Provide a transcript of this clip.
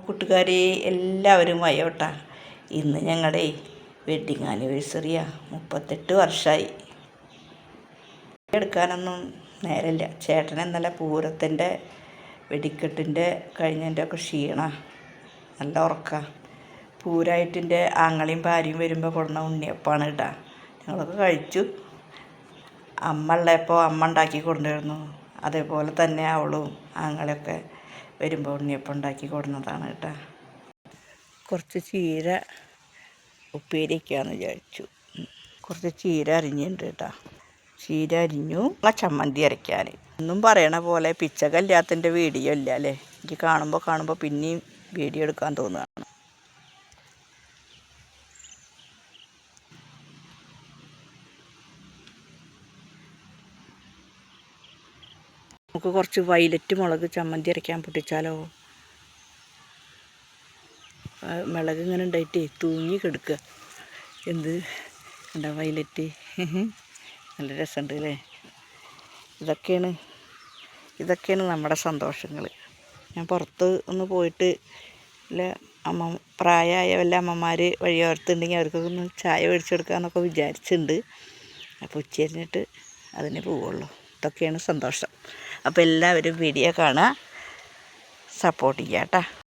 കൂട്ടുകാരെ എല്ലാവരും വയോട്ടാ. ഇന്ന് ഞങ്ങളുടെ വെഡ്ഡിങ് ആനിവേഴ്സറിയാണ്. 38 വർഷമായി. എടുക്കാനൊന്നും നേരമില്ല. ചേട്ടൻ ഇന്നലെ പൂരത്തിൻ്റെ വെടിക്കെട്ടിൻ്റെ കഴിഞ്ഞതിൻ്റെ ഒക്കെ നല്ല ഉറക്കമാണ്. പൂരമായിട്ടിൻ്റെ ആങ്ങളെയും ഭാര്യയും വരുമ്പോൾ കൊടുന്ന ഉണ്ണിയപ്പാണ് കേട്ടോ. ഞങ്ങളൊക്കെ കഴിച്ചു. അമ്മ ഉള്ളപ്പോൾ അമ്മ ഉണ്ടാക്കി കൊണ്ടുവരുന്നു. അതേപോലെ തന്നെ അവളും ആങ്ങളെയൊക്കെ വരുമ്പോൾ ഉണ്ണിയപ്പം ഉണ്ടാക്കി കൊടുക്കുന്നതാണ് കേട്ടോ. കുറച്ച് ചീര ഉപ്പേരിക്കാന്ന് വിചാരിച്ചു. കുറച്ച് ചീര അരിഞ്ഞിട്ടുണ്ട് കേട്ടോ. ചീര അരിഞ്ഞു ചമ്മന്തി അരയ്ക്കാൻ. ഒന്നും പറയണ പോലെ പിച്ചകല്യാണത്തിൻ്റെ വീഡിയോ ഇല്ല അല്ലേ. എനിക്ക് കാണുമ്പോൾ പിന്നെയും വീഡിയോ എടുക്കാൻ തോന്നുകയാണ്. നമുക്ക് കുറച്ച് വയലറ്റ് മുളക് ചമ്മന്തി അരയ്ക്കാൻ പൊട്ടിച്ചാലോ. മുളക് ഇങ്ങനെ ഉണ്ടായിട്ടേ തൂങ്ങി കിടക്കുക. എന്ത് എന്താ വയലറ്റ് നല്ല രസമുണ്ട് അല്ലേ. ഇതൊക്കെയാണ് നമ്മുടെ സന്തോഷങ്ങൾ. ഞാൻ പുറത്ത് ഒന്ന് പോയിട്ട് പ്രായമായ വല്ല അമ്മമാർ വഴിയോരത്തുണ്ടെങ്കിൽ അവർക്കൊക്കെ ഒന്ന് ചായ മേടിച്ചെടുക്കാമെന്നൊക്കെ വിചാരിച്ചിട്ടുണ്ട്. അപ്പോൾ ഉച്ചരിഞ്ഞിട്ട് അതിന് പോവുള്ളൂ. ഇതൊക്കെയാണ് സന്തോഷം. അപ്പോൾ എല്ലാവരും വീഡിയോ കാണുക, സപ്പോർട്ട് ചെയ്യാം കേട്ടോ.